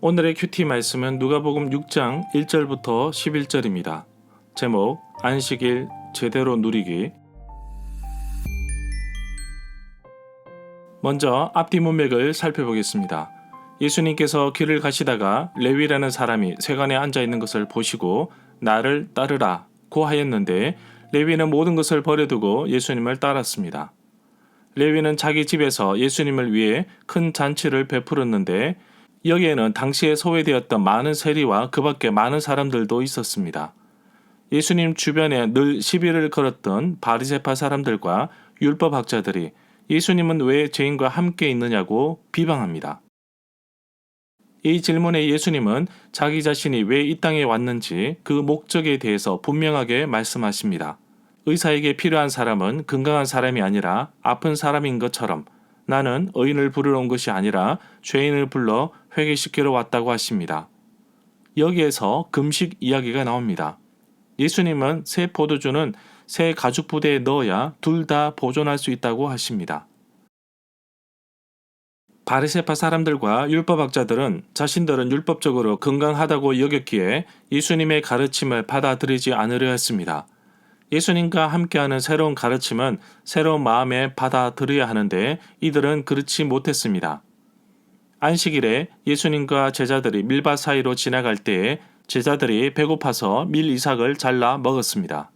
오늘의 큐티 말씀은 누가복음 6장 1절부터 11절입니다. 제목 안식일 제대로 누리기. 먼저 앞뒤 문맥을 살펴보겠습니다. 예수님께서 길을 가시다가 레위라는 사람이 세관에 앉아 있는 것을 보시고 나를 따르라 고 하였는데 레위는 모든 것을 버려두고 예수님을 따랐습니다. 레위는 자기 집에서 예수님을 위해 큰 잔치를 베풀었는데 여기에는 당시에 소외되었던 많은 세리와 그 밖에 많은 사람들도 있었습니다. 예수님 주변에 늘 시비를 걸었던 바리새파 사람들과 율법학자들이 예수님은 왜 죄인과 함께 있느냐고 비방합니다. 이 질문에 예수님은 자기 자신이 왜 이 땅에 왔는지 그 목적에 대해서 분명하게 말씀하십니다. 의사에게 필요한 사람은 건강한 사람이 아니라 아픈 사람인 것처럼 나는 의인을 부르러 온 것이 아니라 죄인을 불러 회개시키러 왔다고 하십니다. 여기에서 금식 이야기가 나옵니다. 예수님은 새 포도주는 새 가죽 부대에 넣어야 둘 다 보존할 수 있다고 하십니다. 바리새파 사람들과 율법학자들은 자신들은 율법적으로 건강하다고 여겼기에 예수님의 가르침을 받아들이지 않으려 했습니다. 예수님과 함께하는 새로운 가르침은 새로운 마음에 받아들여야 하는데 이들은 그렇지 못했습니다. 안식일에 예수님과 제자들이 밀밭 사이로 지나갈 때에 제자들이 배고파서 밀 이삭을 잘라 먹었습니다.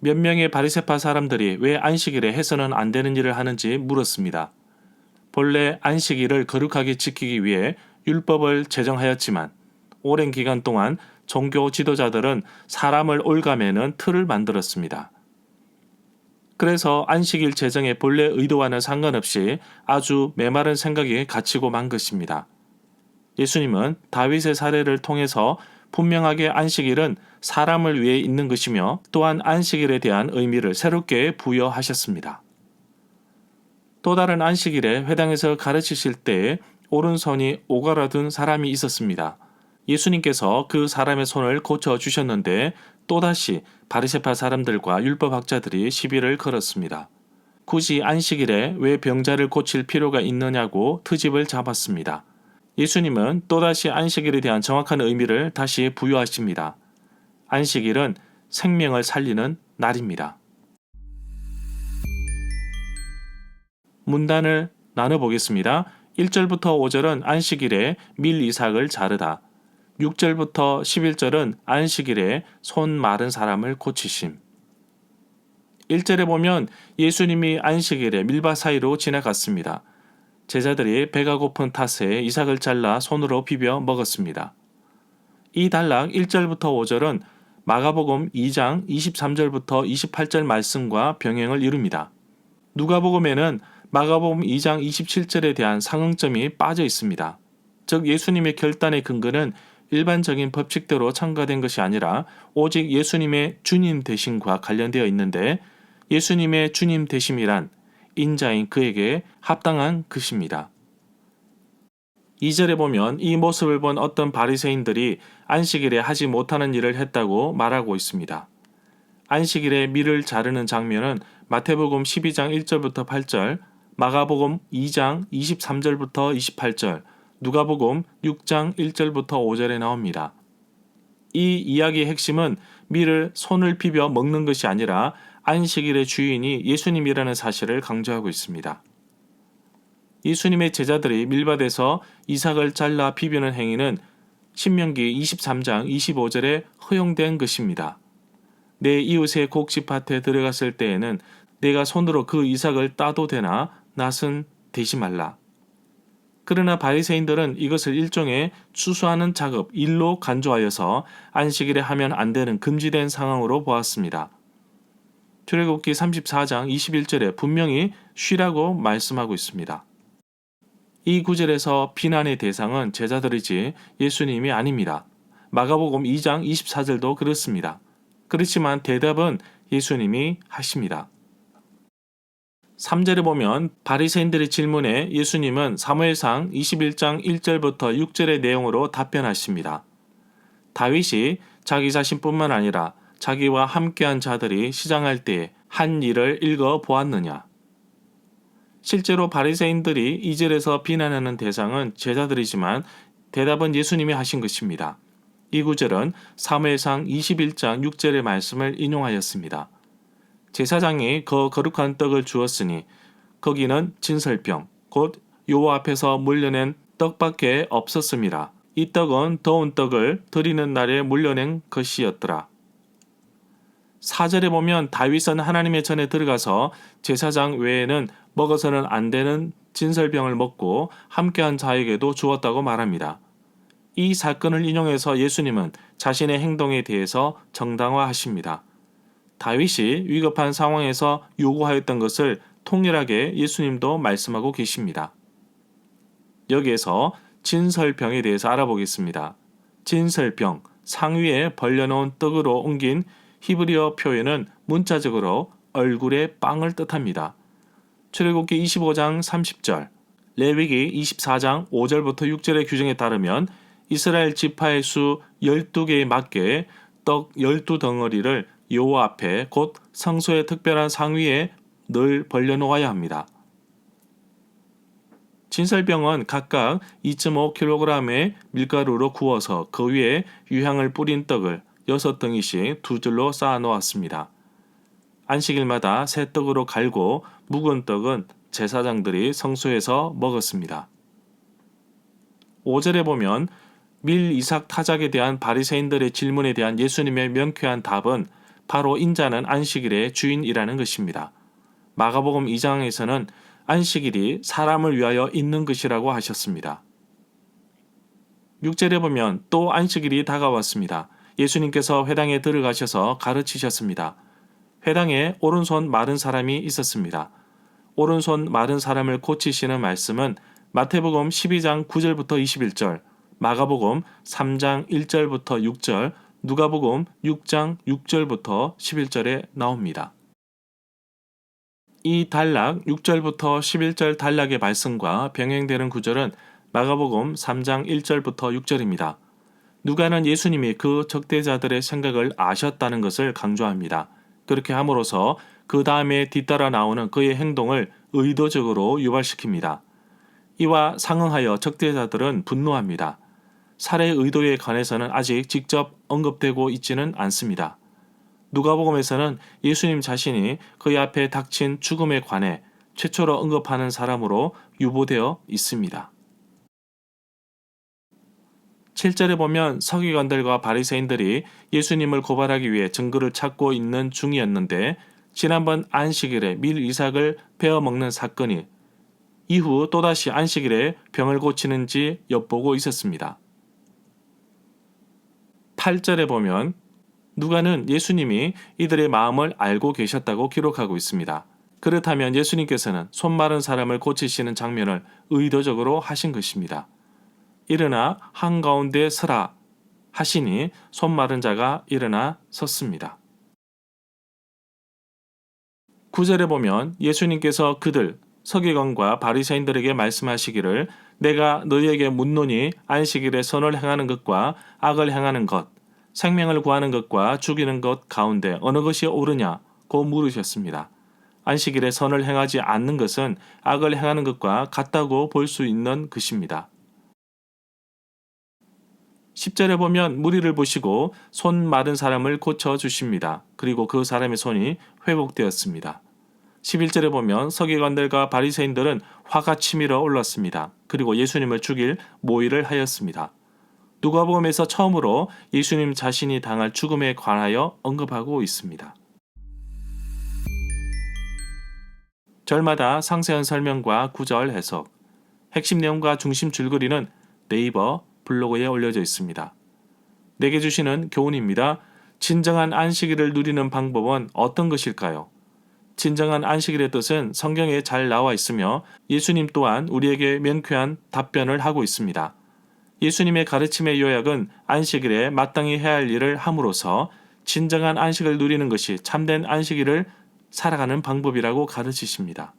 몇 명의 바리새파 사람들이 왜 안식일에 해서는 안 되는 일을 하는지 물었습니다. 본래 안식일을 거룩하게 지키기 위해 율법을 제정하였지만 오랜 기간 동안 종교 지도자들은 사람을 옭아매는 틀을 만들었습니다. 그래서 안식일 제정의 본래 의도와는 상관없이 아주 메마른 생각이 갇히고 만 것입니다. 예수님은 다윗의 사례를 통해서 분명하게 안식일은 사람을 위해 있는 것이며 또한 안식일에 대한 의미를 새롭게 부여하셨습니다. 또 다른 안식일에 회당에서 가르치실 때에 오른손이 오그라든 사람이 있었습니다. 예수님께서 그 사람의 손을 고쳐주셨는데 또다시 바리새파 사람들과 율법학자들이 시비를 걸었습니다. 굳이 안식일에 왜 병자를 고칠 필요가 있느냐고 트집을 잡았습니다. 예수님은 또다시 안식일에 대한 정확한 의미를 다시 부여하십니다. 안식일은 생명을 살리는 날입니다. 문단을 나눠보겠습니다. 1절부터 5절은 안식일에 밀 이삭을 자르다. 6절부터 11절은 안식일에 손 마른 사람을 고치심. 1절에 보면 예수님이 안식일에 밀밭 사이로 지나갔습니다. 제자들이 배가 고픈 탓에 이삭을 잘라 손으로 비벼 먹었습니다. 이 단락 1절부터 5절은 마가복음 2장 23절부터 28절 말씀과 병행을 이룹니다. 누가복음에는 마가복음 2장 27절에 대한 상응점이 빠져 있습니다. 즉 예수님의 결단의 근거는 일반적인 법칙대로 첨가된 것이 아니라 오직 예수님의 주님 되심과 관련되어 있는데 예수님의 주님 되심이란 인자인 그에게 합당한 것입니다. 2절에 보면 이 모습을 본 어떤 바리새인들이 안식일에 하지 못하는 일을 했다고 말하고 있습니다. 안식일에 밀을 자르는 장면은 마태복음 12장 1절부터 8절, 마가복음 2장 23절부터 28절, 누가복음 6장 1절부터 5절에 나옵니다. 이 이야기의 핵심은 밀을 손을 비벼 먹는 것이 아니라 안식일의 주인이 예수님이라는 사실을 강조하고 있습니다. 예수님의 제자들이 밀밭에서 이삭을 잘라 비비는 행위는 신명기 23장 25절에 허용된 것입니다. 내 이웃의 곡식밭에 들어갔을 때에는 내가 손으로 그 이삭을 따도 되나 낫은 대지 말라. 그러나 바리새인들은 이것을 일종의 추수하는 작업, 일로 간주하여서 안식일에 하면 안 되는 금지된 상황으로 보았습니다. 출애굽기 34장 21절에 분명히 쉬라고 말씀하고 있습니다. 이 구절에서 비난의 대상은 제자들이지 예수님이 아닙니다. 마가복음 2장 24절도 그렇습니다. 그렇지만 대답은 예수님이 하십니다. 3절에 보면 바리새인들의 질문에 예수님은 사무엘상 21장 1절부터 6절의 내용으로 답변하십니다. 다윗이 자기 자신뿐만 아니라 자기와 함께한 자들이 시장할 때에 한 일을 읽어 보았느냐? 실제로 바리새인들이 이 절에서 비난하는 대상은 제자들이지만 대답은 예수님이 하신 것입니다. 이 구절은 사무엘상 21장 6절의 말씀을 인용하였습니다. 제사장이 그 거룩한 떡을 주었으니 거기는 진설병, 곧 여호와 앞에서 물려낸 떡밖에 없었습니다. 이 떡은 더운 떡을 드리는 날에 물려낸 것이었더라. 4절에 보면 다윗은 하나님의 전에 들어가서 제사장 외에는 먹어서는 안 되는 진설병을 먹고 함께한 자에게도 주었다고 말합니다. 이 사건을 인용해서 예수님은 자신의 행동에 대해서 정당화하십니다. 다윗이 위급한 상황에서 요구하였던 것을 통일하게 예수님도 말씀하고 계십니다. 여기에서 진설병에 대해서 알아보겠습니다. 진설병, 상위에 벌려놓은 떡으로 옮긴 히브리어 표현은 문자적으로 얼굴의 빵을 뜻합니다. 출애굽기 25장 30절, 레위기 24장 5절부터 6절의 규정에 따르면 이스라엘 지파의 수 12개에 맞게 떡 12덩어리를 여호와 앞에 곧 성소의 특별한 상위에 늘 벌려놓아야 합니다. 진설병은 각각 2.5kg의 밀가루로 구워서 그 위에 유향을 뿌린 떡을 6덩이씩 두 줄로 쌓아 놓았습니다. 안식일마다 새 떡으로 갈고 묵은 떡은 제사장들이 성소에서 먹었습니다. 5절에 보면 밀 이삭 타작에 대한 바리새인들의 질문에 대한 예수님의 명쾌한 답은 바로 인자는 안식일의 주인이라는 것입니다. 마가복음 2장에서는 안식일이 사람을 위하여 있는 것이라고 하셨습니다. 6절에 보면 또 안식일이 다가왔습니다. 예수님께서 회당에 들어가셔서 가르치셨습니다. 회당에 오른손 마른 사람이 있었습니다. 오른손 마른 사람을 고치시는 말씀은 마태복음 12장 9절부터 21절, 마가복음 3장 1절부터 6절, 누가복음 6장 6절부터 11절에 나옵니다. 이 단락 6절부터 11절 단락의 말씀과 병행되는 구절은 마가복음 3장 1절부터 6절입니다. 누가는 예수님이 그 적대자들의 생각을 아셨다는 것을 강조합니다. 그렇게 함으로써 그 다음에 뒤따라 나오는 그의 행동을 의도적으로 유발시킵니다. 이와 상응하여 적대자들은 분노합니다. 살해 의도에 관해서는 아직 직접 언급되고 있지는 않습니다. 누가복음에서는 예수님 자신이 그의 앞에 닥친 죽음에 관해 최초로 언급하는 사람으로 유보되어 있습니다. 7절에 보면 서기관들과 바리새인들이 예수님을 고발하기 위해 증거를 찾고 있는 중이었는데 지난번 안식일에 밀 이삭을 베어 먹는 사건이 이후 또다시 안식일에 병을 고치는지 엿보고 있었습니다. 8절에 보면 누가는 예수님이 이들의 마음을 알고 계셨다고 기록하고 있습니다. 그렇다면 예수님께서는 손 마른 사람을 고치시는 장면을 의도적으로 하신 것입니다. 일어나 한가운데 서라 하시니 손 마른 자가 일어나 섰습니다. 9절에 보면 예수님께서 그들 서기관과 바리새인들에게 말씀하시기를 내가 너희에게 묻노니 안식일에 선을 행하는 것과 악을 행하는 것 생명을 구하는 것과 죽이는 것 가운데 어느 것이 옳으냐고 물으셨습니다. 안식일에 선을 행하지 않는 것은 악을 행하는 것과 같다고 볼 수 있는 것입니다. 10절에 보면 무리를 보시고 손 마른 사람을 고쳐주십니다. 그리고 그 사람의 손이 회복되었습니다. 11절에 보면 서기관들과 바리새인들은 화가 치밀어 올랐습니다. 그리고 예수님을 죽일 모의를 하였습니다. 누가복음에서 처음으로 예수님 자신이 당할 죽음에 관하여 언급하고 있습니다. 절마다 상세한 설명과 구절 해석, 핵심 내용과 중심 줄거리는 네이버 블로그에 올려져 있습니다. 내게 주시는 교훈입니다. 진정한 안식일을 누리는 방법은 어떤 것일까요? 진정한 안식일의 뜻은 성경에 잘 나와 있으며 예수님 또한 우리에게 명쾌한 답변을 하고 있습니다. 예수님의 가르침의 요약은 안식일에 마땅히 해야 할 일을 함으로써 진정한 안식을 누리는 것이 참된 안식일을 살아가는 방법이라고 가르치십니다.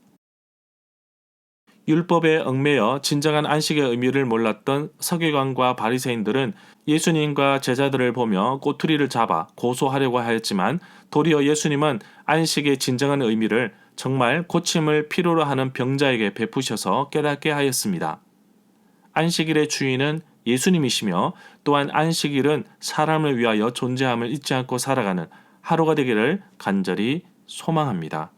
율법에 얽매여 진정한 안식의 의미를 몰랐던 서기관과 바리새인들은 예수님과 제자들을 보며 꼬투리를 잡아 고소하려고 하였지만 도리어 예수님은 안식의 진정한 의미를 정말 고침을 필요로 하는 병자에게 베푸셔서 깨닫게 하였습니다. 안식일의 주인은 예수님이시며 또한 안식일은 사람을 위하여 존재함을 잊지 않고 살아가는 하루가 되기를 간절히 소망합니다.